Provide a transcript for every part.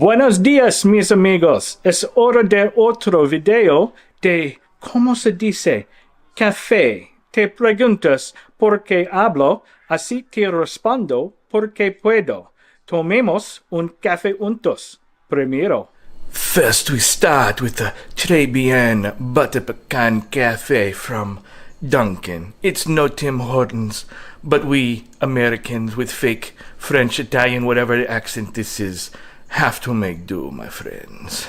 Buenos días, mis amigos. Es hora de otro video de, ¿cómo se dice? Café. Te preguntas por qué hablo, así te respondo por qué puedo. Tomemos un café juntos. Primero. First we start with a très bien butter pecan cafe from Dunkin'. It's no Tim Hortons, but we Americans with fake French, Italian, whatever accent this is, have to make do, my friends.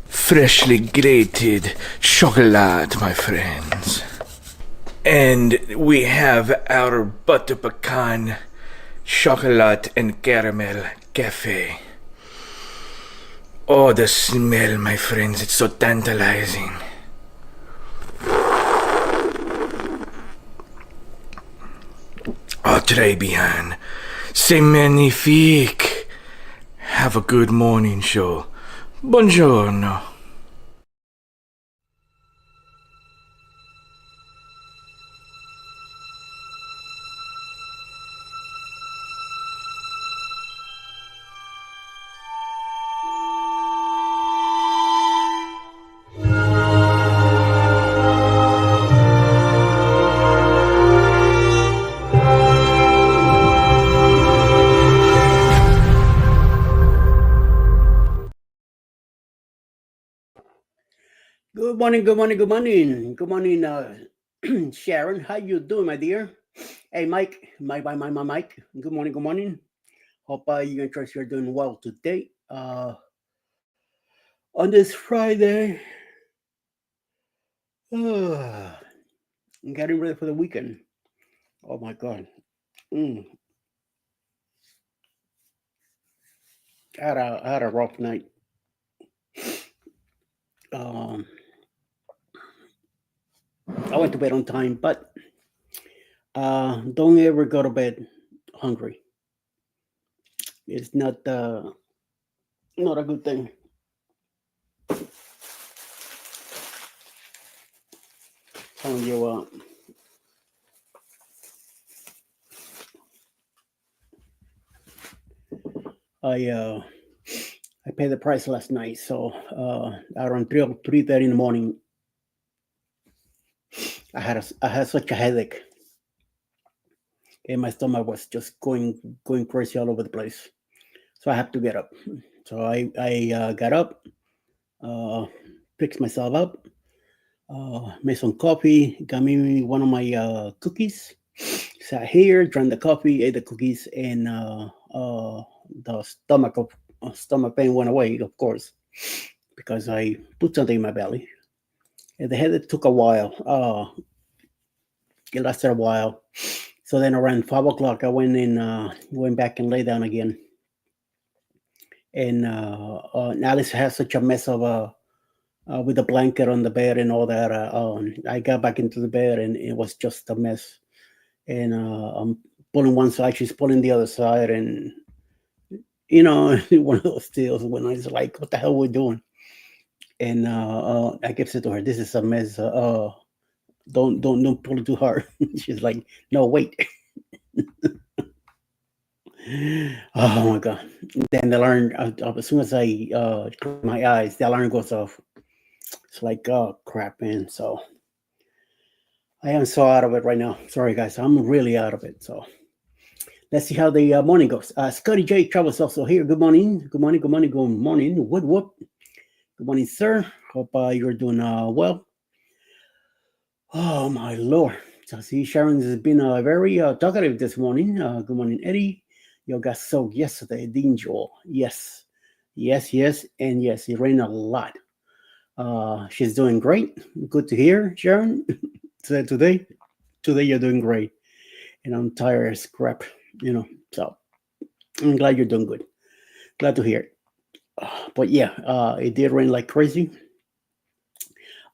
Freshly grated chocolate, my friends. And we have our butter pecan chocolate and caramel cafe. Oh, the smell, my friends, it's so tantalizing. Oh, très bien. C'est magnifique. Have a good morning show. Buongiorno. Good morning, good morning, good morning. Good morning, Sharon. How you doing, my dear? Hey, Mike. Mike. Good morning, good morning. Hope you and Tracy are doing well today. On this Friday, I'm getting ready for the weekend. Oh my God. I had a rough night. I went to bed on time, but don't ever go to bed hungry. It's not a good thing. Telling you what. I paid the price last night, so around 3:30 in the morning, I had such a headache, and my stomach was just going crazy all over the place. So I had to get up. So I got up, fixed myself up, made some coffee, got me one of my cookies, sat here, drank the coffee, ate the cookies, and the stomach pain went away, of course, because I put something in my belly. And the headache took a while. It lasted a while. So then around 5 o'clock, I went back and lay down again. And Alice has such a mess of with the blanket on the bed and all that. I got back into the bed and it was just a mess. And I'm pulling one side, she's pulling the other side, and one of those deals when I was like, "What the hell are we doing?" And I kept saying to her, "This is a mess. Don't pull it too hard." She's like, "No, wait." Oh my God! Then the alarm. As soon as I close my eyes, the alarm goes off. It's like, oh crap, man. So I am so out of it right now. Sorry, guys. I'm really out of it. So let's see how the morning goes. Scotty J. Travels also here. Good morning. Good morning. Good morning. Good morning. Whoop. Good morning, sir. Hope you're doing well. Oh my Lord. So see, Sharon has been very talkative this morning. Good morning, Eddie. You got soaked yesterday, didn't you? Yes. And yes, it rained a lot. She's doing great. Good to hear, Sharon. Today you're doing great. And I'm tired as crap, So I'm glad you're doing good. Glad to hear it. But yeah, it did rain like crazy.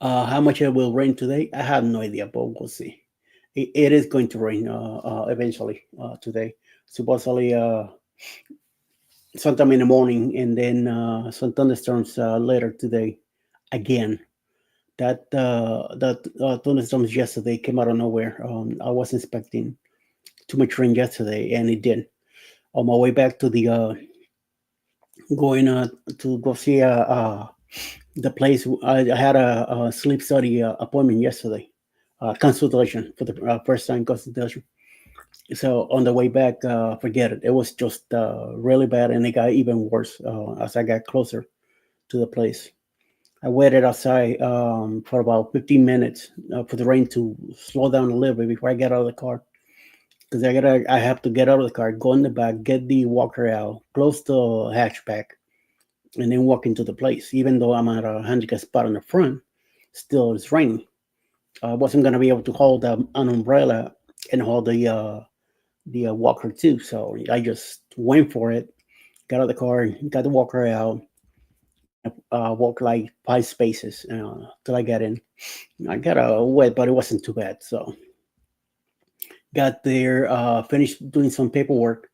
How much it will rain today, I have no idea, but we'll see. It is going to rain eventually today. Supposedly, sometime in the morning, and then some thunderstorms later today again. That thunderstorms yesterday came out of nowhere. I was expecting too much rain yesterday, and it did. On my way back to the going to go see the place, I had a sleep study appointment yesterday, consultation for the first time consultation. So on the way back, forget it. It was just really bad, and it got even worse as I got closer to the place. I waited outside for about 15 minutes for the rain to slow down a little bit before I get out of the car. Because I have to get out of the car, go in the back, get the walker out, close the hatchback, and then walk into the place. Even though I'm at a handicap spot in the front, still it's raining. I wasn't gonna be able to hold an umbrella and hold the walker too. So I just went for it. Got out of the car, got the walker out, walked like 5 spaces till I got in. I got wet, but it wasn't too bad. So got there, finished doing some paperwork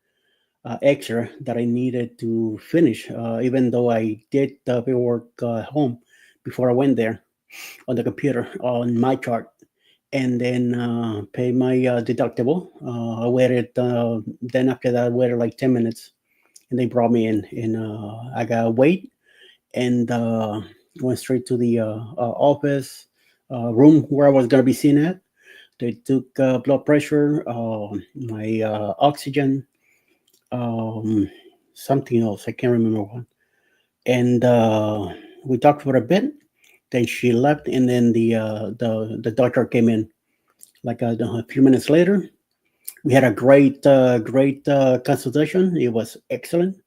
extra that I needed to finish, even though I did the paperwork at home before I went there on the computer on my chart. And then pay my deductible. I waited. Then after that, I waited like 10 minutes, and they brought me in. And I got wait and went straight to the office room where I was gonna be seen at. They took blood pressure, my oxygen, um, something else. I can't remember what. And we talked for a bit. Then she left, and then the doctor came in like a few minutes later. We had a great consultation. It was excellent.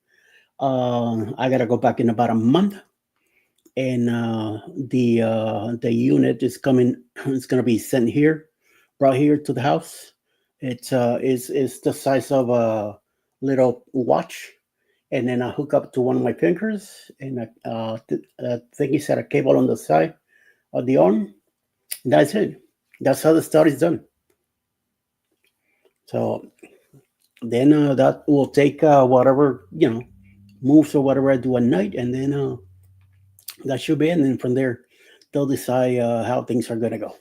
I gotta go back in about a month, and the unit is coming. It's gonna be sent here, brought here to the house. It's the size of a little watch, and then I hook up to one of my fingers, and I think he said a cable on the side of the arm. That's it. That's how the start is done. So then that will take whatever moves or whatever I do at night, and then that should be it. And then from there, they'll decide how things are gonna go.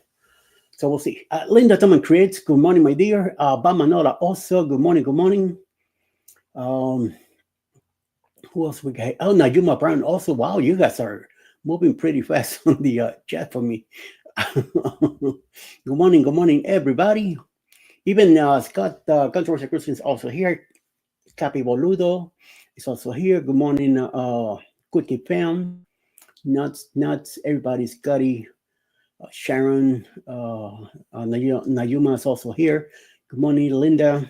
So we'll see. Linda Thoman creates. Good morning, my dear. Bamanola also. Good morning. Good morning. Um, who else we got? Oh, Najuma Brown also. Wow, you guys are moving pretty fast on the chat for me. Good morning. Good morning, everybody. Even Scott Controversial Christian is also here. Capi Boludo is also here. Good morning, Quickie fam. Nuts, everybody. Scotty, Sharon, Nayuma is also here. Good morning, Linda.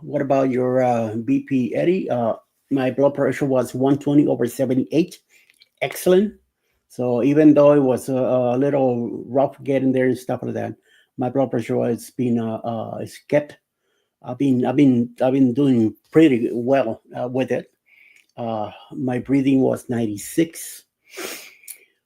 What about your BP, Eddie? My blood pressure was 120 over 78. Excellent. So even though it was a little rough getting there and stuff like that, my blood pressure has been is kept. I've been doing pretty well with it. My breathing was 96.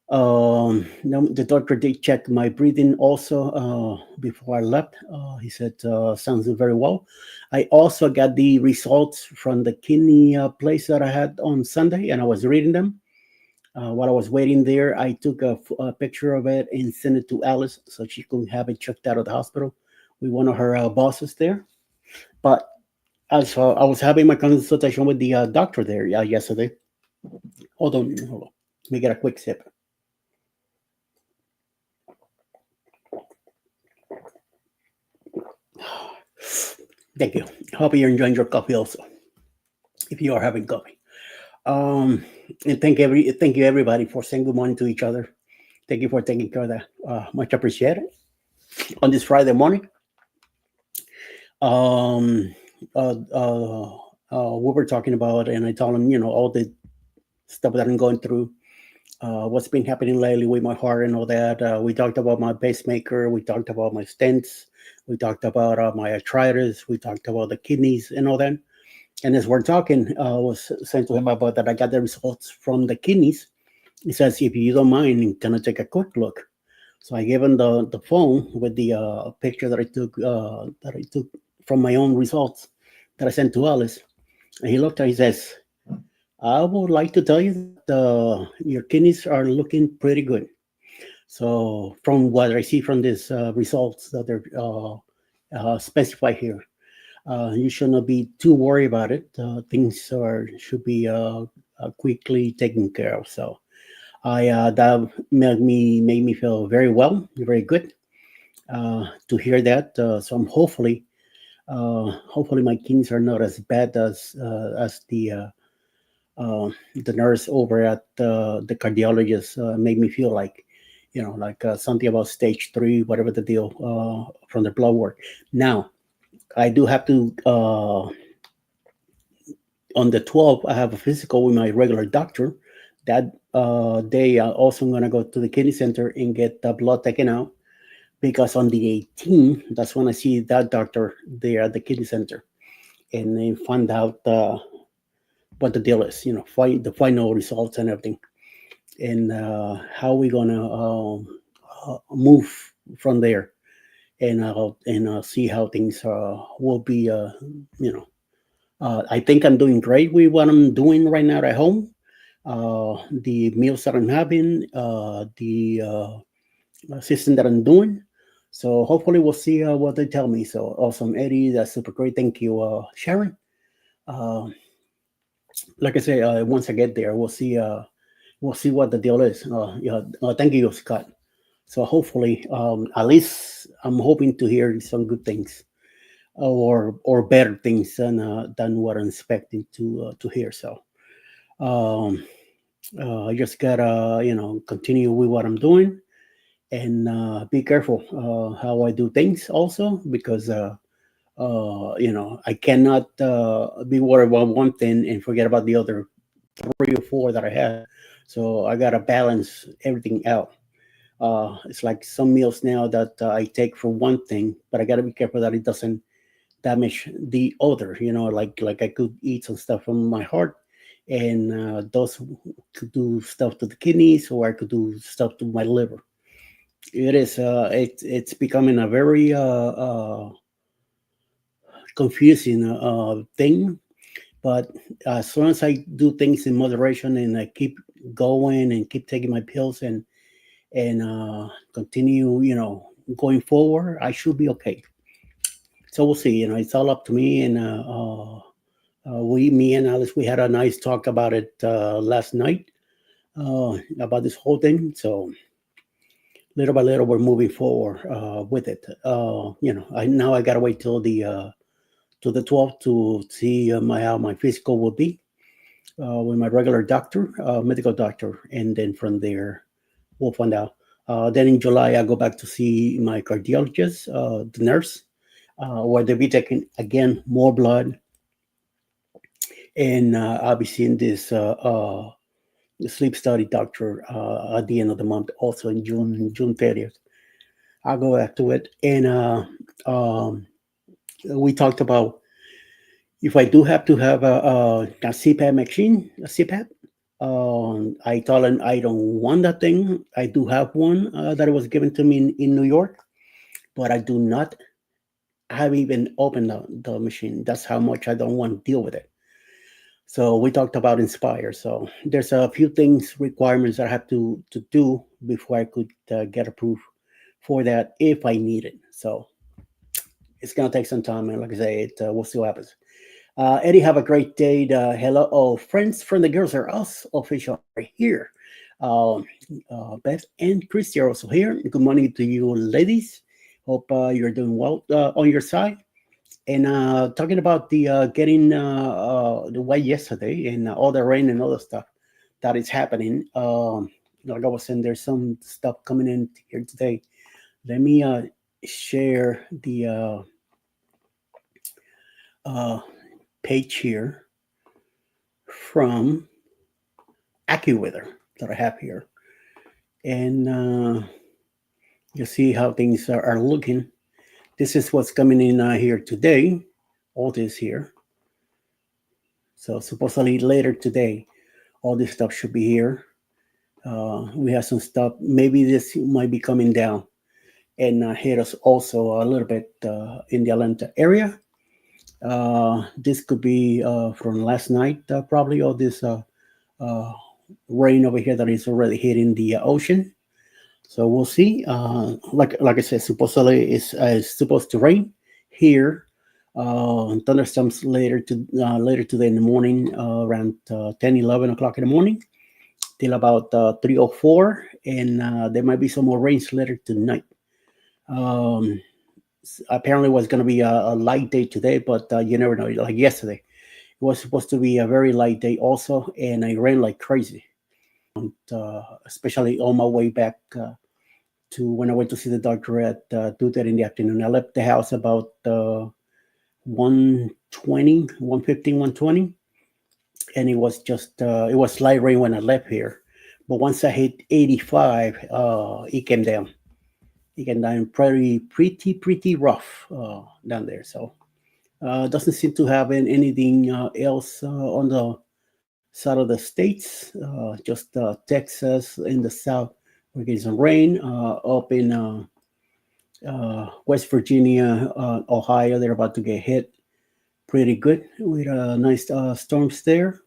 The doctor did check my breathing also before I left. He said sounds very well. I also got the results from the kidney place that I had on Sunday, and I was reading them. While I was waiting there, I took a picture of it and sent it to Alice so she could have it checked out of the hospital with one of her bosses there. But also, I was having my consultation with the doctor there yesterday. Hold on. Let me get a quick sip. Thank you. Hope you're enjoying your coffee also, if you are having coffee. Um, and thank you everybody for saying good morning to each other. Thank you for taking care of that. Much appreciated. On this Friday morning, um, we were talking about, and I told him, all the stuff that I'm going through, what's been happening lately with my heart and all that. We talked about my pacemaker. We talked about my stents. We talked about my arthritis. We talked about the kidneys and all that. And as we're talking, I was saying to him about that I got the results from the kidneys. He says, if you don't mind, can I take a quick look? So I gave him the phone with the picture that I took from my own results that I sent to Alice. He looked at, he says, I would like to tell you that your kidneys are looking pretty good. So from what I see from these results that are specified here, you should not be too worried about it. Things are should be quickly taken care of. So I that made me feel very well, very good to hear that. So I'm hopefully my kidneys are not as bad as the nurse over at the cardiologist made me feel like, like something about stage 3, whatever the deal from the blood work. Now, I do have to, on the 12th, I have a physical with my regular doctor. That day, I also going to go to the kidney center and get the blood taken out because on the 18th, that's when I see that doctor there at the kidney center and they find out what the deal is, the final results and everything, and how we gonna move from there, and see how things will be. You know, I think I'm doing great with what I'm doing right now at home. The meals that I'm having, the system that I'm doing. So hopefully we'll see what they tell me. So awesome, Eddie. That's super great. Thank you, Sharon. Uh, like I say, once I get there, we'll see what the deal is. Yeah, thank you, Scott. So hopefully, at least I'm hoping to hear some good things, or better things than what I'm expecting to hear. So um, I just gotta continue with what I'm doing and be careful how I do things also because I cannot be worried about one thing and forget about the other 3 or 4 that I have. So I gotta balance everything out. It's like some meals now that I take for one thing, but I gotta be careful that it doesn't damage the other. Like I could eat some stuff from my heart, and those could do stuff to the kidneys, or I could do stuff to my liver. It's becoming a very confusing thing. But as long as I do things in moderation and I keep going and keep taking my pills and continue, going forward, I should be okay. So we'll see. It's all up to me. And me and Alice, we had a nice talk about it last night about this whole thing. So little by little, we're moving forward with it. I gotta wait till the 12th to see how my physical will be with my regular doctor, medical doctor, and then from there we'll find out. Then in July, I go back to see my cardiologist, the nurse, where they'll be taking again more blood, and I'll be seeing this sleep study doctor at the end of the month, also in June 30th. I'll go back to it, and we talked about if I do have to have a CPAP machine, a CPAP. I told him I don't want that thing. I do have one that was given to me in New York, but I do not have even opened the machine. That's how much I don't want to deal with it. So we talked about Inspire. So there's a few things, requirements that I have to do before I could get approved for that if I need it. So it's gonna take some time, and like I say, we'll see what happens. Eddie, have a great day. Hello, all friends from the Girls Are Us official are here. Um, Beth and Christy are also here. Good morning to you, ladies. Hope you're doing well on your side. And talking about the getting the wet yesterday and all the rain and all the stuff that is happening. Like I was saying, there's some stuff coming in here today. Let me share the uh, page here from AccuWeather that I have here. And you see how things are looking. This is what's coming in here today. All this here. So supposedly later today, all this stuff should be here. We have some stuff. Maybe this might be coming down and hit us also a little bit in the Atlanta area. This could be from last night, probably, or this uh, rain over here that is already hitting the ocean. So we'll see. Like I said, supposedly it's supposed to rain here. Thunderstorms later today in the morning, around 10, 11 o'clock in the morning, till about 3 or 4, and there might be some more rains later tonight. Um, Apparently, it was going to be a light day today, but you never know. Like yesterday, it was supposed to be a very light day also, and it rained like crazy. Especially on my way back to when I went to see the doctor at 2:30 in the afternoon. I left the house about 1:20, 1:15, 1:20, and it was light rain when I left here. But once I hit 85, it came down. It came down pretty rough down there. So doesn't seem to have anything else on the side of the states. Just Texas in the south, we're getting some rain. Up in West Virginia, Ohio, they're about to get hit pretty good with nice storms there.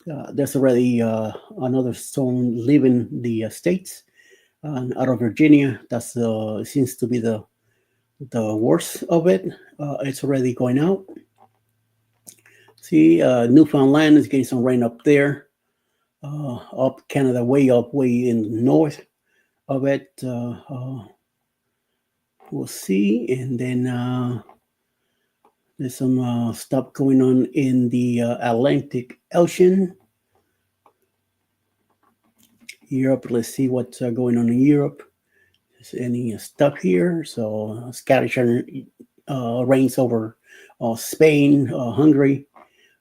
There's already another storm leaving the states out of Virginia. That's seems to be the worst of it. It's already going out. See, Newfoundland is getting some rain up there. Up Canada, way in the north of it. We'll see, and then there's some stuff going on in the Atlantic Ocean. Europe, let's see what's going on in Europe. Is any stuff here? So scattered rains over Spain, Hungary,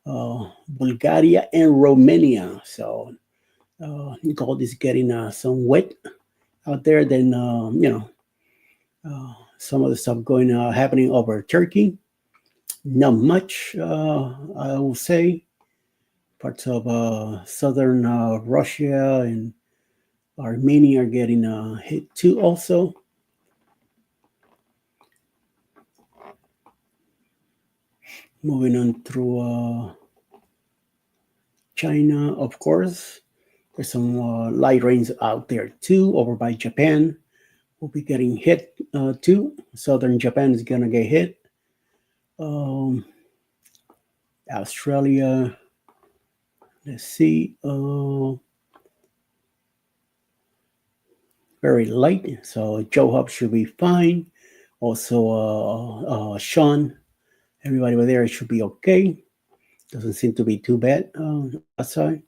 Bulgaria, and Romania. So gold is getting some wet out there. Then some of the stuff going happening over Turkey. Not much, I will say. Parts of southern Russia and Armenia are getting hit too also. Moving on through China, of course. There's some light rains out there too. Over by Japan, will be getting hit too. Southern Japan is going to get hit. Australia, let's see. Very light, so Joe Hub should be fine. Also, Sean, everybody over there should be okay. Doesn't seem to be too bad on that side.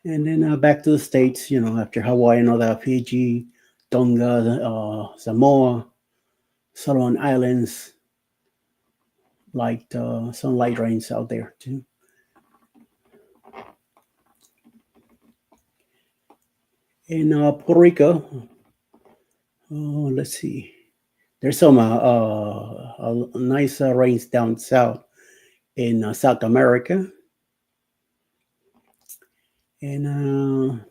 And then back to the States, after Hawaii and all that, Fiji, Tonga, Samoa, Solomon Islands, some light rains out there too. In Puerto Rico, let's see. There's some nice rains down south in South America. And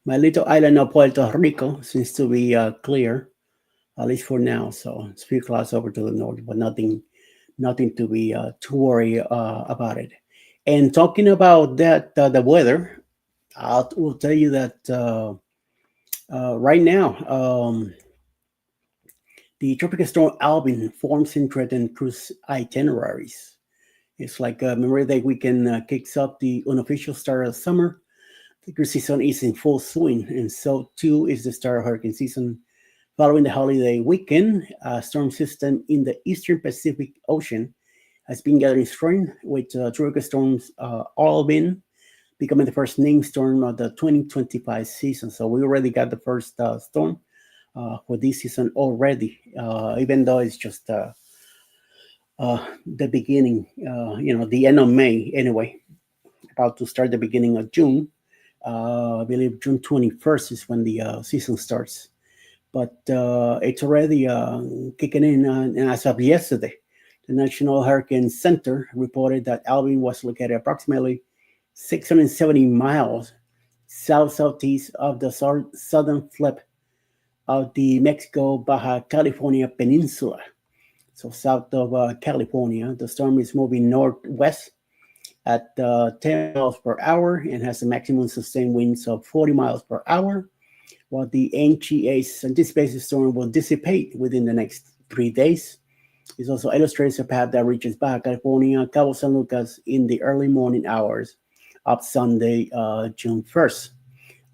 my little island of Puerto Rico seems to be clear, at least for now. So it's few clouds over to the north, but nothing to be too worried about it. And talking about that, the weather, I will tell you that right now, the tropical storm Alvin forms and threatens cruise itineraries. It's like Memorial Day weekend kicks up the unofficial start of summer. The cruise season is in full swing, and so too is the start of hurricane season. Following the holiday weekend, a storm system in the eastern Pacific Ocean has been gathering strength, with tropical storms Alvin becoming the first named storm of the 2025 season. So we already got the first storm for this season already, even though it's just the beginning, the end of May anyway, about to start the beginning of June. I believe June 21st is when the season starts. But it's already kicking in. And as of yesterday, the National Hurricane Center reported that Alvin was located approximately 670 miles south-southeast of the southern flip of the Mexico Baja California Peninsula. so south of California. The storm is moving northwest at 10 miles per hour and has a maximum sustained winds of 40 miles per hour, while the NGA's anticipated storm will dissipate within the next 3 days. It also illustrates a path that reaches Baja California, Cabo San Lucas in the early morning hours of Sunday, June 1st.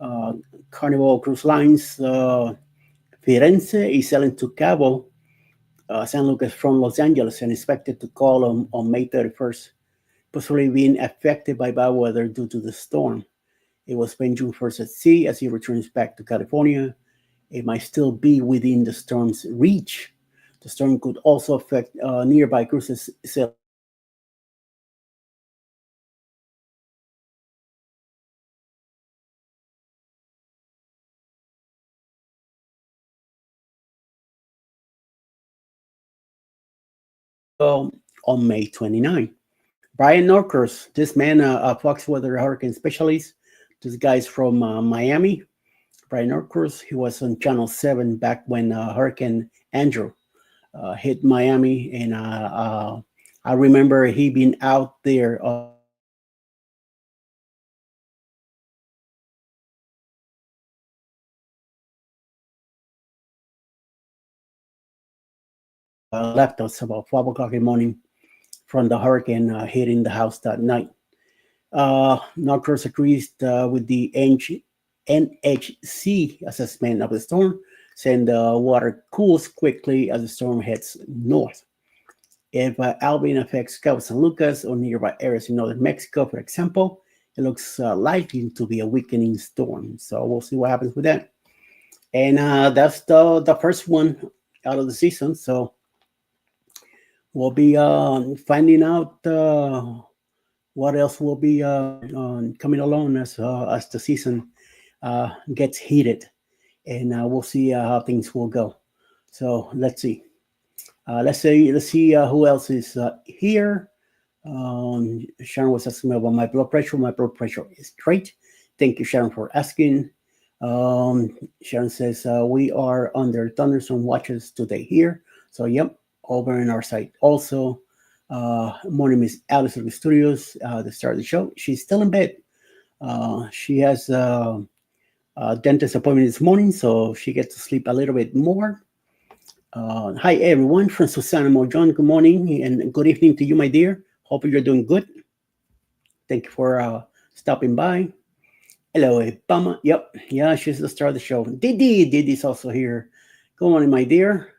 Uh, Carnival Cruise Lines Firenze is sailing to Cabo San Lucas from Los Angeles and expected to call on May 31st, possibly being affected by bad weather due to the storm. It will spend June 1st at sea as he returns back to California. It might still be within the storm's reach. The storm could also affect nearby cruises sailing on May 29. Brian Norcross, this man, a Fox Weather hurricane specialist. This guy's from Miami. Brian Norcross, he was on Channel 7 back when Hurricane Andrew hit Miami. And I remember he being out there left us about 12 o'clock in the morning from the hurricane hitting the house that night. Norcross agrees with the NHC assessment of the storm, saying the water cools quickly as the storm heads north. If Alvin affects Cabo San Lucas or nearby areas in northern Mexico, for example, it looks likely to be a weakening storm. So we'll see what happens with that. And that's the first one out of the season. So we'll be finding out what else will be coming along as the season gets heated, and we'll see how things will go. So let's see. Let's see who else is here. Sharon was asking me about my blood pressure. My blood pressure is great. Thank you, Sharon, for asking. Sharon says we are under thunderstorm watches today here. So yep, over in our site also. Morning, Miss Alice Lugo Studios, the star of the show. She's still in bed. She has a dentist appointment this morning, so she gets to sleep a little bit more. Hi, everyone, from Susana Mojon. Good morning and good evening to you, my dear. Hope you're doing good. Thank you for stopping by. Hello, Bama. Yep, yeah, she's the star of the show. Didi's also here. Good morning, my dear.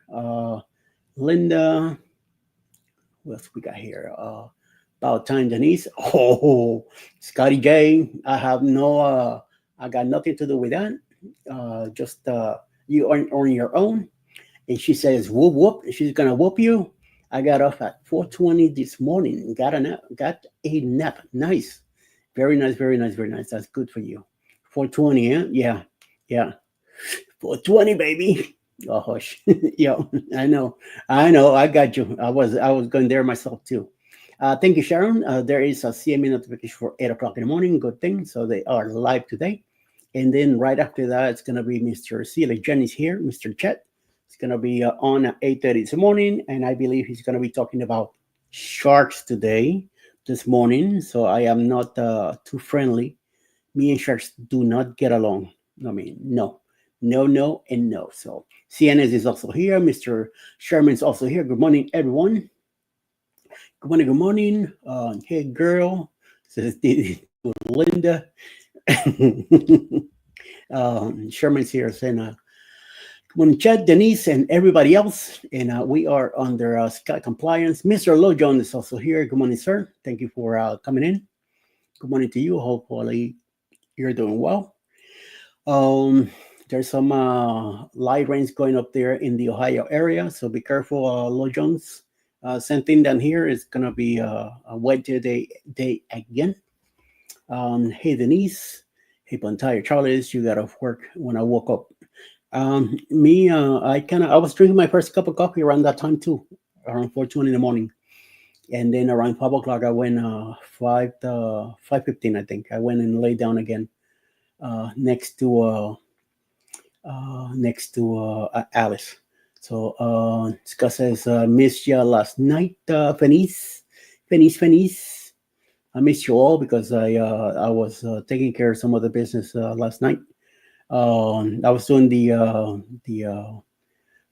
Linda. What else we got here? About time, Denise. Oh, Scotty J. I have no. I got nothing to do with that. Just you on your own. And she says, "Whoop whoop." She's gonna whoop you. I got off at 4:20 this morning. Got a nap. Got a nap. Nice. Very nice. Very nice. Very nice. That's good for you. 4:20. Yeah. Yeah. Yeah. 4:20, baby. Oh, hush. Yeah, I know. I know. I got you. I was going there myself too. Thank you, Sharon. There is a CME notification for 8 o'clock in the morning. Good thing. So they are live today. And then right after that, it's going to be Mr. C. Like Jenny's here, Mr. Chet. It's going to be on at 8:30 this morning. And I believe he's going to be talking about sharks today, this morning. So I am not too friendly. Me and sharks do not get along. I mean, no. No, no, and no. So CNS is also here. Mr. Sherman's also here. Good morning, everyone. Good morning, good morning. Hey, girl, says Linda. Sherman's here saying, good morning, Chad, Denise, and everybody else. And we are under Sky Compliance. Mr. Lojon is also here. Good morning, sir. Thank you for coming in. Good morning to you. Hopefully you're doing well. There's some light rains going up there in the Ohio area, so be careful, Low Jones. Same thing down here. It's gonna be a wet day again. Hey Denise, hey Bantire Charles, you got off work when I woke up. Me, I was drinking my first cup of coffee around that time too, around 4:20 in the morning, and then around 5 o'clock I went 5:15 I think I went and laid down again next to Alice. So Scott says, missed you last night, Fenice. I missed you all because I was taking care of some other business last night. I was doing the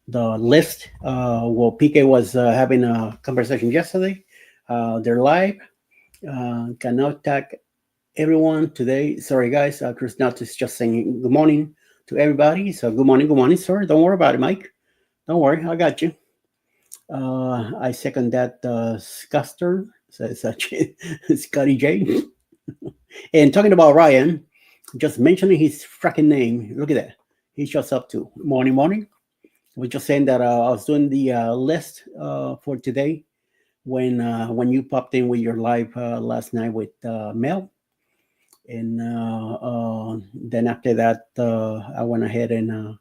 list. Well, PK was having a conversation yesterday. They're live. Cannot tag everyone today. Sorry, guys. Chris Nutt is just saying good morning to everybody. So good morning, sir. Don't worry about it, Mike. Don't worry, I got you. I second that, Scuster, says Scotty J. And talking about Ryan, just mentioning his freaking name. Look at that. He shows up too. Morning, morning. We're just saying that I was doing the list for today when you popped in with your live last night with Mel. And then after that, I went ahead and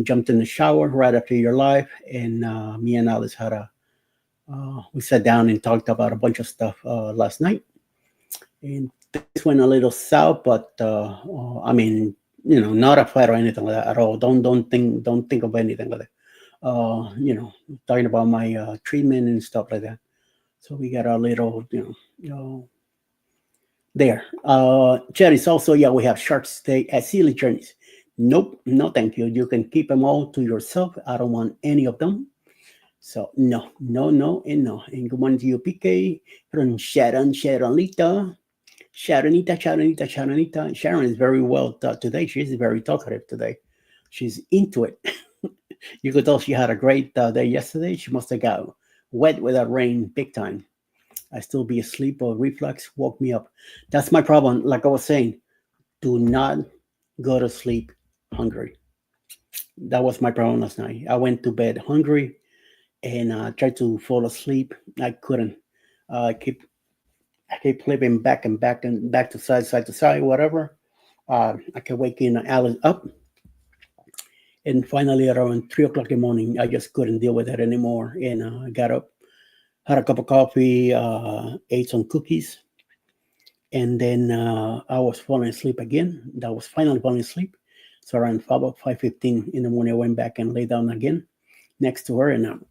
jumped in the shower right after your live, and me and Alice had we sat down and talked about a bunch of stuff last night, and things went a little south, but I mean, not a fight or anything like that at all. Don't think of anything like that. Talking about my treatment and stuff like that. So we got a little, there. Chad is also, yeah, we have Sharks Day at Silly Journeys. Nope, no thank you. You can keep them all to yourself. I don't want any of them. So no, and no. And good morning to you, PK, from Sharonita. Sharon is very well today. She's very talkative today. She's into it. You could tell she had a great day yesterday. She must have got wet with that rain big time. I still be asleep, or reflux woke me up. That's my problem. Like I was saying, do not go to sleep hungry. That was my problem last night. I went to bed hungry and tried to fall asleep. I couldn't. I keep flipping back and back and back to side to side, whatever. I kept waking Alice up, and finally around 3 o'clock in the morning, I just couldn't deal with it anymore, and I got up, had a cup of coffee, ate some cookies, and then I was falling asleep again. That was finally falling asleep. So around 5:15 in the morning, I went back and lay down again next to her, and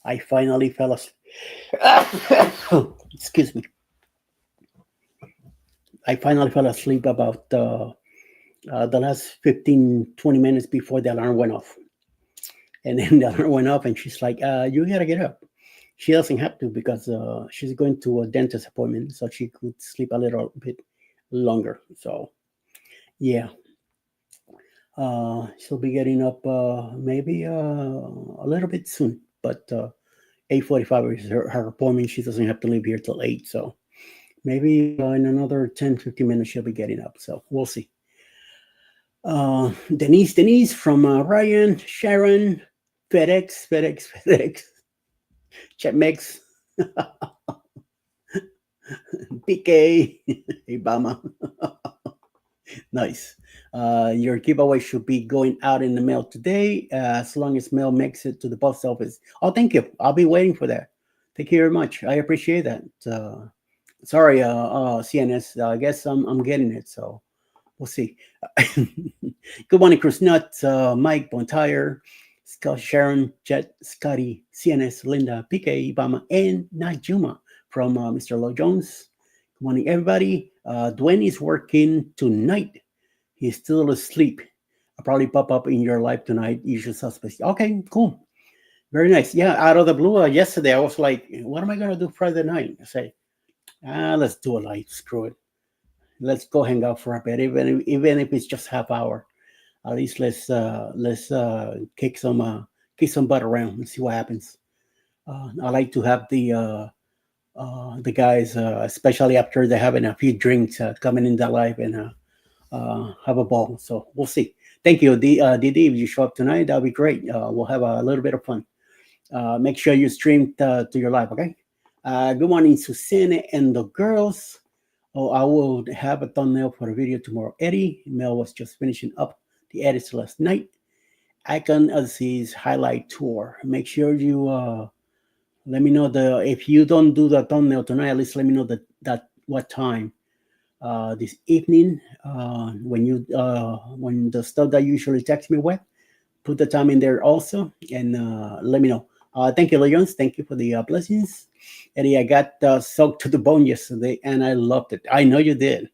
I finally fell asleep. Excuse me. I finally fell asleep about the last 15-20 minutes before the alarm went off. And then the alarm went off, and she's like, you gotta get up. She doesn't have to because she's going to a dentist appointment, so she could sleep a little bit longer. So, yeah. She'll be getting up maybe a little bit soon, but 8:45 is her appointment. She doesn't have to leave here till 8, so maybe in another 10-15 minutes she'll be getting up. So we'll see. Denise from Ryan, Sharon, FedEx, Chetmex, PK, Obama. Nice. Your giveaway should be going out in the mail today, as long as mail makes it to the post office. Oh, thank you. I'll be waiting for that. Thank you very much. I appreciate that. Sorry, CNS. I guess I'm getting it, so we'll see. Good morning, Chris Nutt, Mike Bontire, Scott, Sharon, Jet, Scotty, CNS, Linda, PK, Obama, and Najuma from Mr. Low Jones. Good morning, everybody. Dwayne is working tonight. He's still asleep. I'll probably pop up in your life tonight. Usual suspects. Okay, cool. Very nice. Yeah, out of the blue, yesterday I was like, what am I going to do Friday night? I say, let's do a live. Screw it. Let's go hang out for a bit, even if it's just half hour. At least let's kick some butt around and see what happens. I like to have the guys, especially after they're having a few drinks, coming in that live and have a ball. So we'll see. Thank you, Didi. If you show up tonight, that'll be great. We'll have a little bit of fun. Make sure you stream to your live, okay? Good morning, Susanna and the girls. Oh, I will have a thumbnail for the video tomorrow. Eddie, Mel was just finishing up the edits last night. Icon Aziz highlight tour. Make sure you let me know if you don't do the thumbnail tonight, at least let me know that what time this evening when the stuff that you usually text me with, put the time in there also, and let me know. Thank you, Leons. Thank you for the blessings. Eddie, I got soaked to the bone yesterday, and I loved it. I know you did.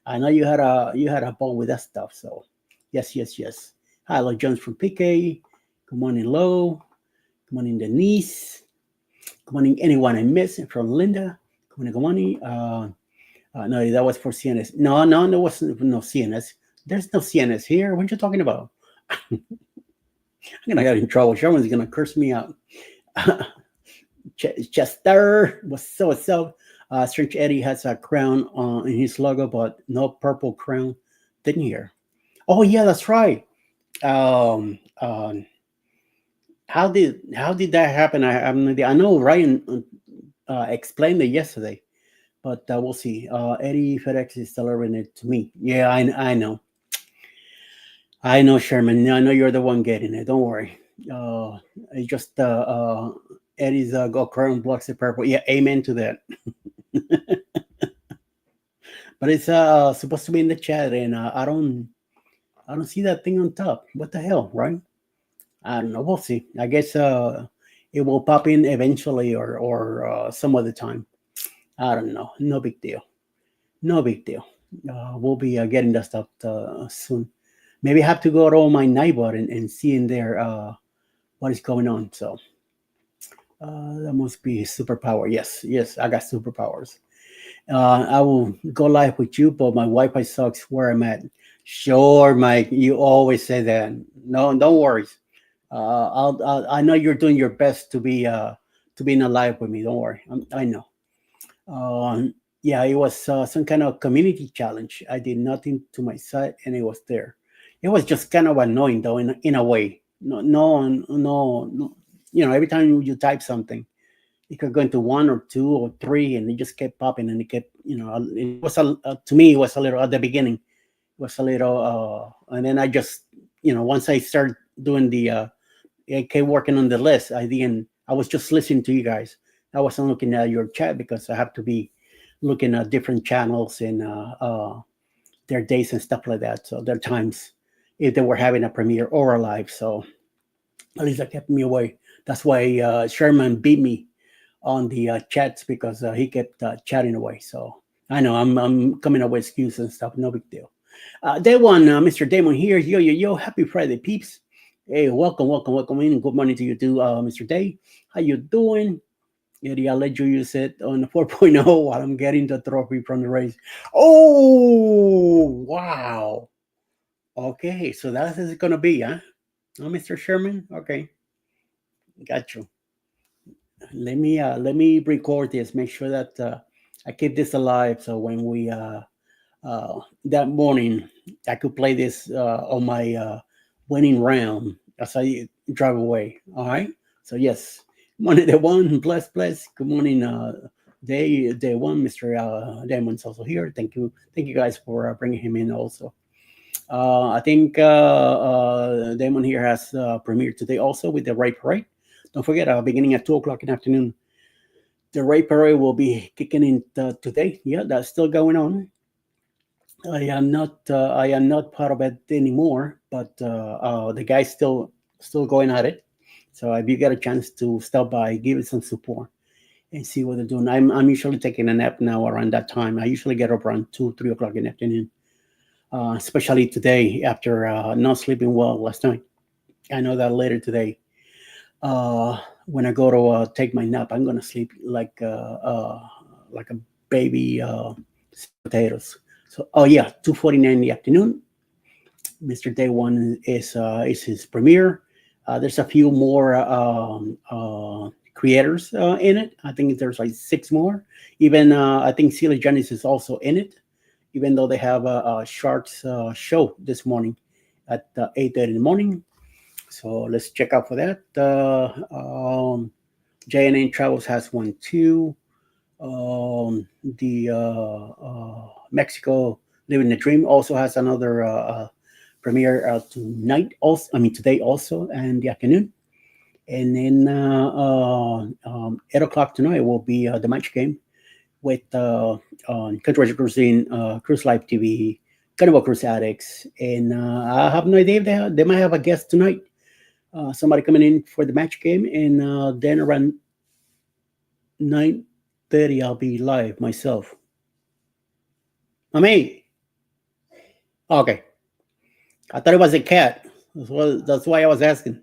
I know you had a ball with that stuff. So, yes, yes, yes. Hi, Lo Jones from PK. Good morning, Lo. Good morning, Denise. Good morning, anyone I missed from Linda. Good morning, good morning. No, that was for CNS. No, no, there wasn't no CNS. There's no CNS here. What are you talking about? I'm gonna get in trouble. Sherman's gonna curse me out. Chester, what's up? Strange Eddie has a crown in his logo, but no purple crown. Didn't hear. Oh yeah, that's right. Um, um, how did that happen? I have no idea. I know Ryan explained it yesterday, but we'll see. Eddie FedEx is delivering it to me. Yeah, I know, Sherman. I know you're the one getting it. Don't worry. It's just Eddie's go crown blocks the purple. Yeah, amen to that. But it's supposed to be in the chat, and I don't see that thing on top. What the hell, right? I don't know. We'll see. I guess it will pop in eventually, or some other time. I don't know. No big deal. No big deal. We'll be getting that stuff soon. Maybe I have to go to my Nightbot and see in there what is going on. So that must be his superpower. Yes, yes, I got superpowers. I will go live with you, but my Wi-Fi sucks where I'm at. Sure, Mike. You always say that. No, don't worry. I know you're doing your best to be in a live with me. Don't worry. I know. Yeah, it was some kind of community challenge. I did nothing to my side, and it was there. It was just kind of annoying, though, in a way. No, no, no, no. Every time you type something, it could go into one or two or three, and it just kept popping, and it kept, it was to me, it was a little at the beginning. It was a little, and then I just, once I started doing I kept working on the list. I didn't. I was just listening to you guys. I wasn't looking at your chat because I have to be looking at different channels and their days and stuff like that. So their times if they were having a premiere or a live. So at least that kept me away. That's why Sherman beat me on the chats because he kept chatting away. So I know I'm coming up with excuses and stuff. No big deal. Day one, Mr. Damon here. Yo, yo, yo. Happy Friday, peeps. Hey, welcome, welcome, welcome in. Good morning to you too, Mr. Day. How you doing? Eddie, I'll let you use it on the 4.0 while I'm getting the trophy from the race. Oh, wow. Okay, so that's it going to be, huh? Oh, Mr. Sherman? Okay, got you. Let me record this. Make sure that I keep this alive. So when we that morning, I could play this on my winning round as I drive away. All right. So yes, morning day one, bless, bless. Good morning, day one, Mr. Damon's also here. Thank you guys for bringing him in also. I think Damon here has premiered today also with the Ray Parade. Don't forget, beginning at 2 o'clock in the afternoon, the Ray Parade will be kicking in today. Yeah, that's still going on. I am not part of it anymore, but the guy's still going at it. So if you get a chance to stop by, give it some support and see what they're doing. I'm usually taking a nap now around that time. I usually get up around 2, 3 o'clock in the afternoon, especially today after not sleeping well last night. I know that later today, when I go to take my nap, I'm gonna sleep like a baby potatoes. So, oh yeah, 2:49 in the afternoon. Mr. Day One is his premiere. There's a few more creators in it. I think there's like six more. Even I think Celia Janice is also in it, even though they have a Sharks show this morning at 8:30 in the morning. So let's check out for that. JNN Travels has one too. The Mexico Living the Dream also has another premiere tonight. Also, I mean today also, and the afternoon. And then 8 o'clock tonight will be the match game with Country Cruising, Cruise Live TV, Carnival Cruise Addicts, and I have no idea if they might have a guest tonight. Somebody coming in for the match game, and then around 9:30 I'll be live myself. Me. Okay. I thought it was a cat. That's why I was asking.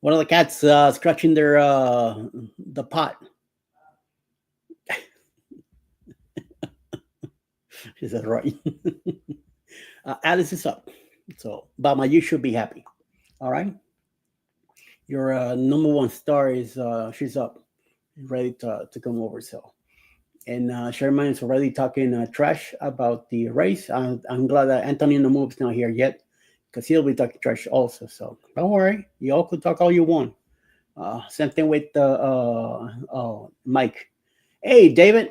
One of the cats scratching their the pot. She said, right. Alice is up. So, Bama, you should be happy. All right. Your number one star is she's up, ready to come over. So, and Sherman is already talking trash about the race. I'm glad that Anthony in the move's not here yet, because he'll be talking trash also. So don't worry, you all could talk all you want. Same thing with Mike. Hey, David.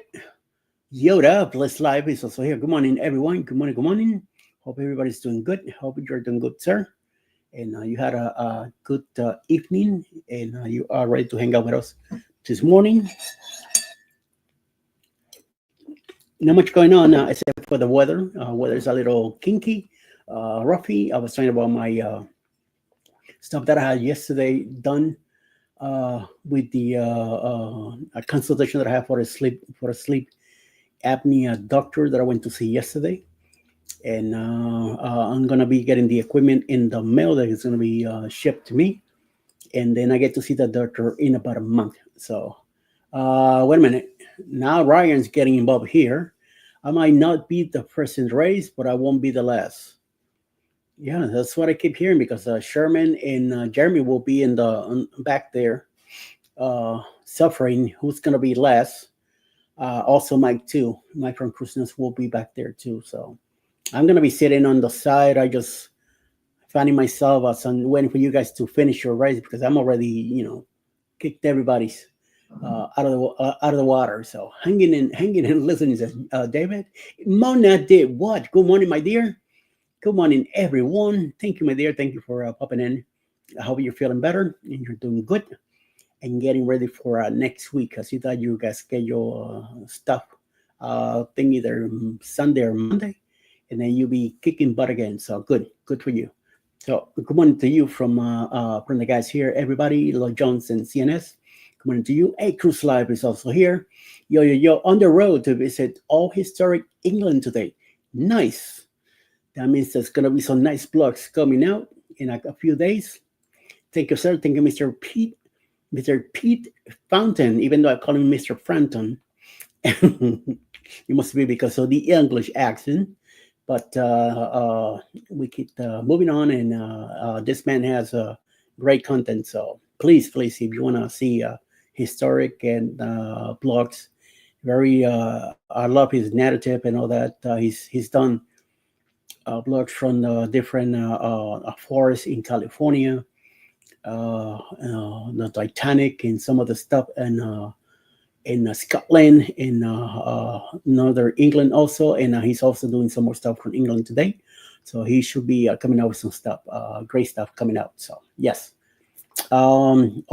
Yoda, Bliss Live is also here. Good morning, everyone. Good morning. Good morning. Hope everybody's doing good. Hope you're doing good, sir. And you had a good evening, and you are ready to hang out with us this morning. Not much going on except for the weather. Weather's a little kinky, roughy. I was talking about my stuff that I had yesterday done with the a consultation that I have for a sleep apnea doctor that I went to see yesterday. And I'm gonna be getting the equipment in the mail that is gonna be shipped to me, and then I get to see the doctor in about a month. So wait a minute. Now Ryan's getting involved here. I might not be the first in the race, but I won't be the last. Yeah, that's what I keep hearing, because Sherman and Jeremy will be in the back there suffering. Who's gonna be last? Also Mike too. Mike from Christmas will be back there too. So I'm gonna be sitting on the side. I just finding myself as I'm waiting for you guys to finish your race, because I'm already, kicked everybody's out of the water. So hanging in, listening to David. Mona did what? Good morning, my dear. Good morning, everyone. Thank you, my dear. Thank you for popping in. I hope you're feeling better and you're doing good and getting ready for next week. I see that you guys schedule stuff. Think either Sunday or Monday, and then you'll be kicking butt again. So good for you. So good morning to you from the guys here, everybody. Lloyd Jones and CNS. Good morning to you. Hey, Cruise Live is also here. Yo, on the road to visit all historic England today. Nice. That means there's gonna be some nice blogs coming out in a few days. Thank you, sir. Thank you, Mr. Pete Fountain, even though I call him Mr. Frampton. It must be because of the English accent. But we keep moving on, and this man has great content. So please, if you want to see historic and blogs, I love his narrative and all that. He's done blogs from different forests in California, the Titanic, and some of the stuff, and in Scotland, in Northern England also, and he's also doing some more stuff from England today. So he should be coming out with some stuff, great stuff coming out. So yes. We're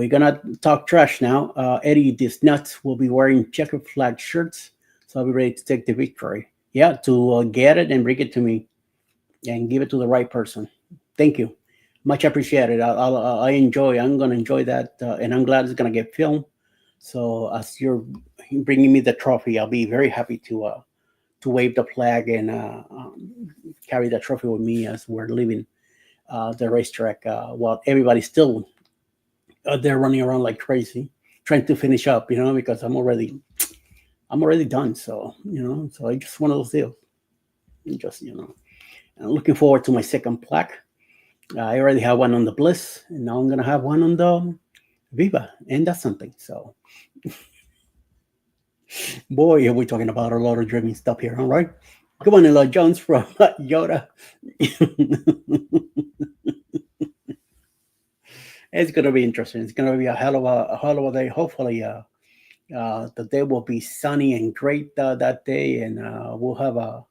gonna talk trash now. Eddie, these nuts will be wearing checkered flag shirts, so I'll be ready to take the victory. Yeah, to get it and bring it to me, and give it to the right person. Thank you, much appreciated. I'm gonna enjoy that, and I'm glad it's gonna get filmed. So as you're bringing me the trophy, I'll be very happy to wave the flag and carry the trophy with me as we're leaving the racetrack, while everybody's still they're running around like crazy, trying to finish up, because I'm already done. So, so I just one of those deals. Just, I'm looking forward to my second plaque. I already have one on the Bliss, and now I'm going to have one on the Viva, and that's something. So, boy, are we talking about a lot of dreaming stuff here, all right? Come on, Lloyd Jones from Yoda. It's going to be interesting. It's going to be a hell of a day. Hopefully, the day will be sunny and great that day, and we'll have a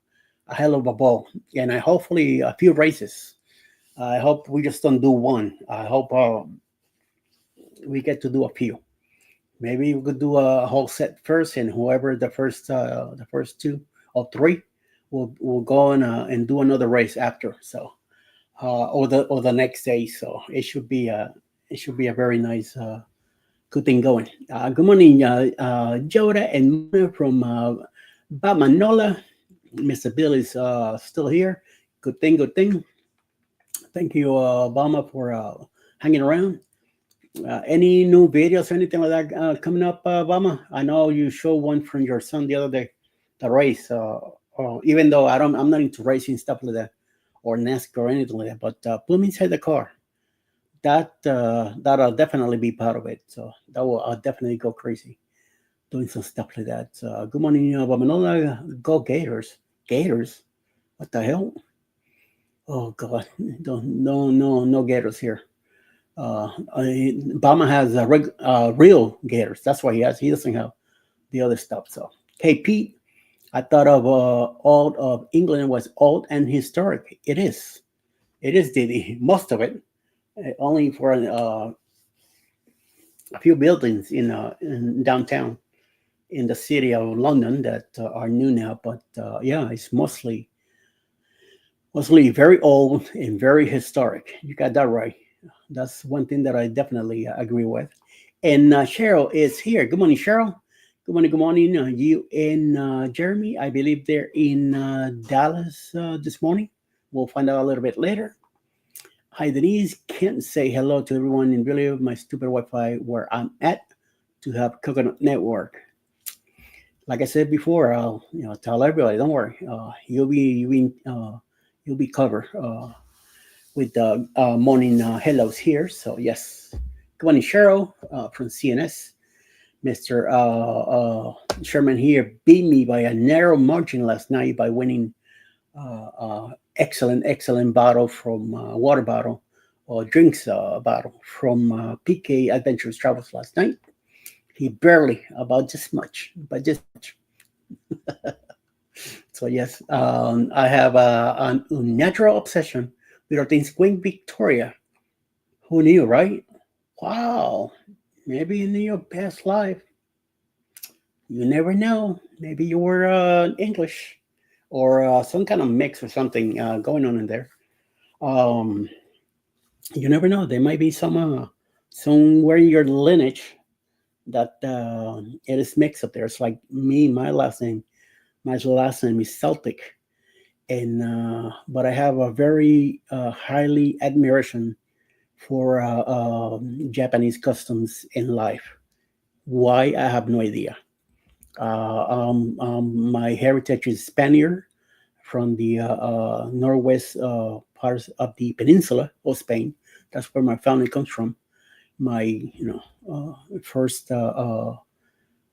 hell of a ball. And hopefully a few races. I hope we just don't do one. I hope we get to do a few. Maybe we could do a whole set first, and whoever the first two or three will go on and do another race after. So or the next day. So it should be a very nice good thing going. Good morning, Joda and Mona from Bamanola. Mr. Bill is still here. Good thing, good thing. Thank you, Obama, for hanging around. Any new videos or anything like that coming up, Obama? I know you showed one from your son the other day, the race. Even though I'm not into racing stuff like that, or NASCAR or anything like that. But put me inside the car. That'll definitely be part of it. So that will definitely go crazy doing some stuff like that. Good morning, Obama. Go Gators. Gators. What the hell? Oh God, no gators here. Obama has real gators. That's why he has. He doesn't have the other stuff. So, hey Pete, I thought of all of England was old and historic. It is. It is, Diddy. Most of it, only for a few buildings in downtown in the city of London that are new now. But yeah, it's mostly very old and very historic. You got that right. That's one thing that I definitely agree with. And Cheryl is here. Good morning, Cheryl. Good morning. Good morning. You and Jeremy, I believe they're in Dallas this morning. We'll find out a little bit later. Hi, Denise. Can't say hello to everyone in really my stupid Wi-Fi where I'm at to have Coconut Network. Like I said before, I'll tell everybody. Don't worry. You'll be covered with the morning hellos here. So yes, good morning, Cheryl from CNS. Mr. Sherman here beat me by a narrow margin last night by winning excellent bottle from water bottle or drinks bottle from PK Adventures Travels last night. He barely about just much, but just much. So yes, I have a natural obsession with our things. Queen Victoria. Who knew, right? Wow. Maybe in your past life, you never know. Maybe you were English or some kind of mix or something going on in there. Um, you never know. There might be somewhere in your lineage that it is mixed up there. It's like me, my last name. My last name is Celtic, and but I have a very highly admiration for Japanese customs in life. Why I have no idea. My heritage is Spaniard from the northwest parts of the peninsula of Spain. That's where my family comes from. My first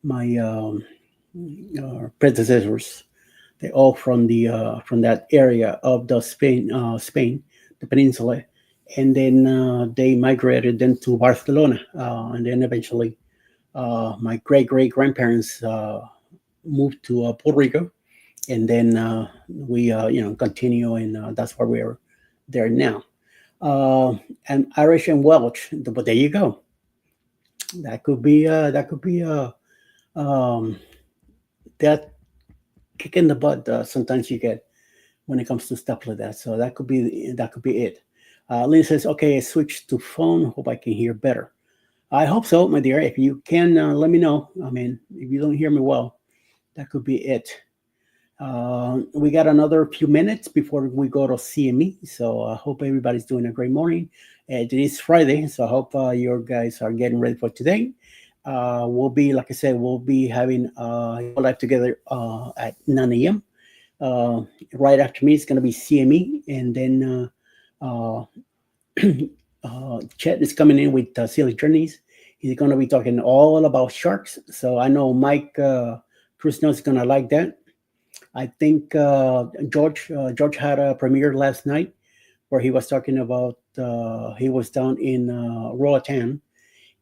my predecessors, they all from that area of the Spain, the peninsula, and then they migrated then to Barcelona, and then eventually my great grandparents moved to Puerto Rico, and then we continue, and that's where we're there now. Uh, and Irish and Welsh, but there you go. That could be um, that kick in the butt. Sometimes you get when it comes to stuff like that. So that could be it. Lynn says, "Okay, I switched to phone. Hope I can hear better." I hope so, my dear. If you can, let me know. I mean, if you don't hear me well, that could be it. We got another few minutes before we go to CME. So I hope everybody's doing a great morning. It is Friday, so I hope your guys are getting ready for today. We'll be, like I said, we'll be having live together at 9 a.m. Uh, right after me, it's going to be CME, and then Chet is coming in with Silly Journeys. He's going to be talking all about sharks. So I know Mike Cruz is going to like that. I think George had a premiere last night where he was talking about he was down in Roatan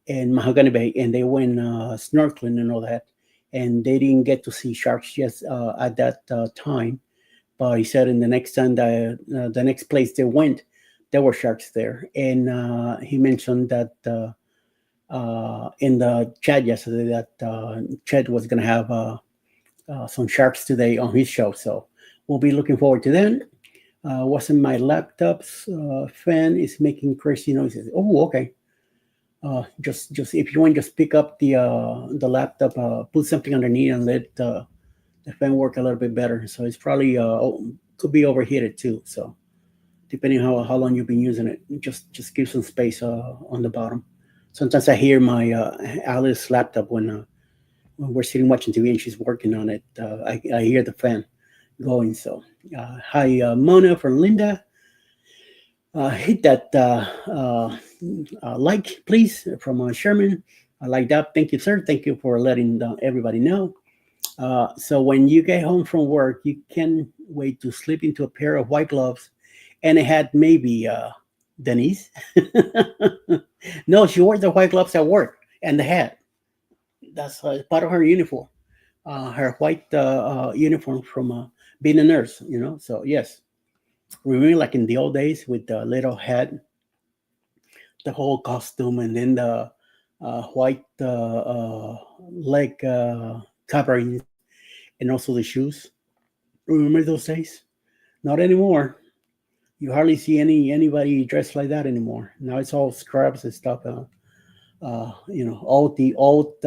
and Mahogany Bay, and they went snorkeling and all that, and they didn't get to see sharks just at that time. But he said in the next time the next place they went, there were sharks there, and he mentioned that in the chat yesterday that Chet was going to have some sharks today on his show. So we'll be looking forward to that. Wasn't my laptop's fan is making crazy noises. Oh, okay. Just if you want, just pick up the laptop, put something underneath, and let the fan work a little bit better. So it's probably could be overheated too. So depending how long you've been using it, just give some space on the bottom. Sometimes I hear my Alice laptop when we're sitting watching TV and she's working on it. I hear the fan going. So hi Mona from Linda. Hit that like, please, from Sherman. I like that. Thank you, sir. Thank you for letting everybody know. So when you get home from work, you can wait to slip into a pair of white gloves and a hat, maybe, Denise. No, she wore the white gloves at work and the hat. That's part of her uniform, her white uniform from being a nurse, you know. So, yes, remember like in the old days with the little hat, the whole costume, and then the white leg coverings, and also the shoes. Remember those days? Not anymore. You hardly see anybody dressed like that anymore. Now it's all scrubs and stuff. All the old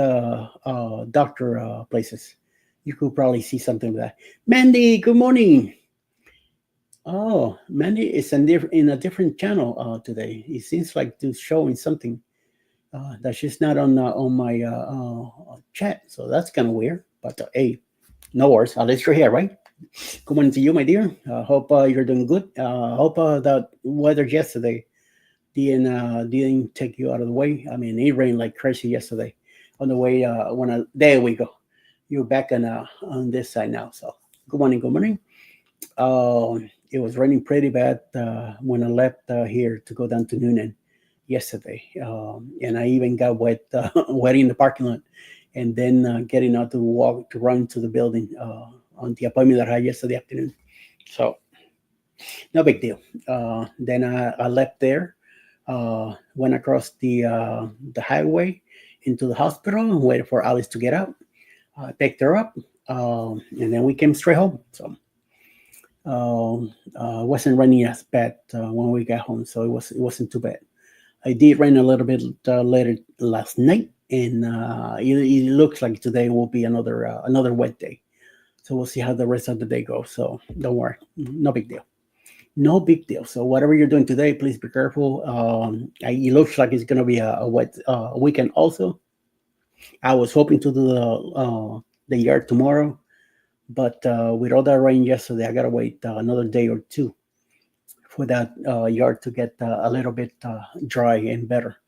doctor places. You could probably see something like that. Mandy, good morning. Oh, Mandy is in a different channel today. It seems like to showing something that she's not on my chat. So that's kind of weird. But hey, no worries. At least you're here, right? Good morning to you, my dear. Hope you're doing good. Hope that weather yesterday didn't take you out of the way. I mean, it rained like crazy yesterday. On the way, there we go. You're back on this side now. So good morning, good morning. It was raining pretty bad when I left here to go down to Noonan yesterday, and I even got wet, wet in the parking lot, and then getting out to walk to run to the building on the appointment that I had yesterday afternoon. So no big deal. Then I left there, went across the highway into the hospital and waited for Alice to get out. Picked her up, and then we came straight home. So wasn't raining as bad when we got home, so it wasn't too bad. I did rain a little bit later last night, and it looks like today will be another wet day. So we'll see how the rest of the day goes. So don't worry, no big deal. No big deal. So whatever you're doing today, please be careful. It looks like it's going to be a wet weekend also. I was hoping to do the yard tomorrow, but with all that rain yesterday, I got to wait another day or two for that yard to get a little bit dry and better.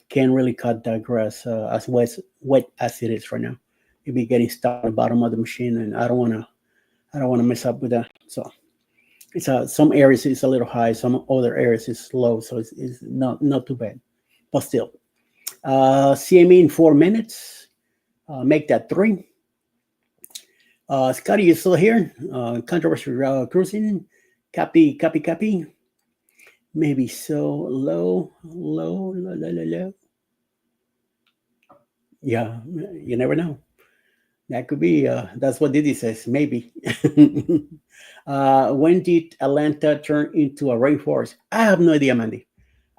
Can't really cut that grass as wet as it is right now. It'd be getting stuck at the bottom of the machine, and I don't want to mess up with that. So it's some areas it's a little high, some other areas is low, so it's not too bad, but still. CME in 4 minutes. Make that three. Scotty, you still here? Controversial cruising. Copy. Maybe so low. Yeah, you never know. That could be. That's what Didi says. Maybe. When did Atlanta turn into a rainforest? I have no idea, Mandy.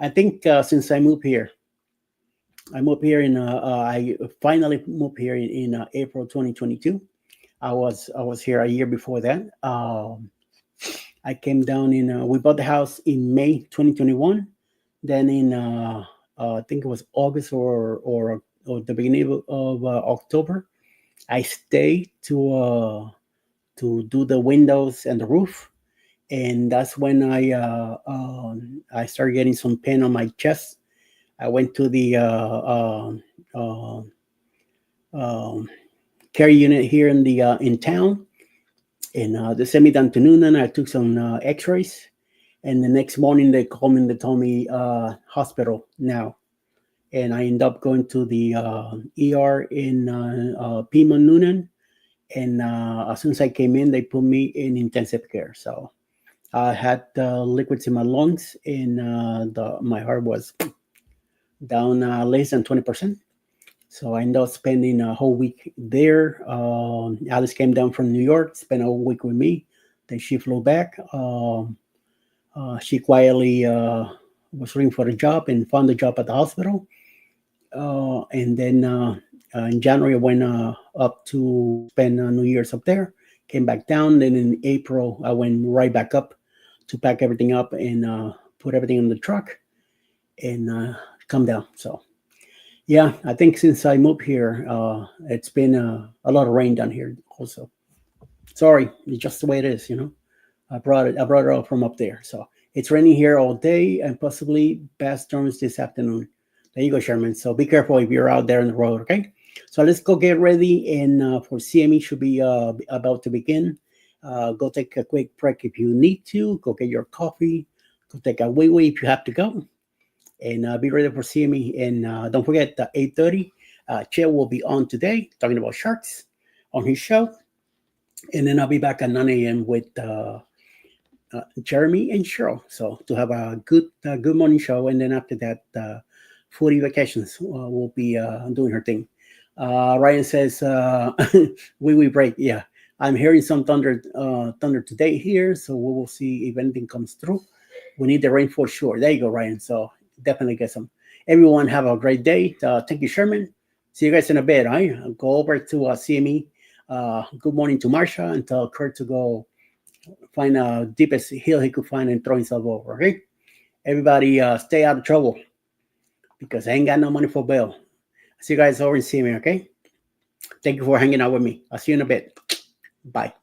I think since I moved here I finally moved here in April 2022. I was here a year before that. I came down we bought the house in May 2021. Then in I think it was August or the beginning of October, I stayed to do the windows and the roof, and that's when I started getting some pain on my chest. I went to the uh, um, care unit here in town, and they sent me down to Noonan. I took some X-rays, and the next morning they called me and they told me hospital now, and I ended up going to the ER in Pima Noonan, and as soon as I came in, they put me in intensive care. So I had liquids in my lungs, and my heart was down less than 20%. So I ended up spending a whole week there. Alice came down from New York, spent a whole week with me. Then she flew back. She quietly was looking for a job and found a job at the hospital. And then in January, I went up to spend New Year's up there. Came back down. Then in April, I went right back up to pack everything up and put everything in the truck and come down. So yeah, I think since I moved here, it's been a lot of rain down here also. Sorry, it's just the way it is, you know. I brought it all from up there. So it's raining here all day and possibly bad storms this afternoon. There you go, Sherman. So be careful if you're out there on the road, okay? So let's go get ready. And for CME should be about to begin. Go take a quick break if you need to. Go get your coffee. Go take a wee wee if you have to go. And be ready for CME. And don't forget, 8:30, Chair will be on today talking about sharks on his show. And then I'll be back at 9 a.m. with Jeremy and Cheryl. So to have a good morning show. And then after that, Foodie Vacations will be doing her thing. Ryan says, we break. Yeah, I'm hearing some thunder today here. So we will see if anything comes through. We need the rain for sure. There you go, Ryan. So definitely get some. Everyone have a great day. Thank you, Sherman. See you guys in a bit. I'll go over to CME. Good morning to Marsha and tell Kurt to go find the deepest hill he could find and throw himself over. Okay, everybody, stay out of trouble because I ain't got no money for bail. See you guys over in CME. Okay, thank you for hanging out with me. I'll see you in a bit. Bye.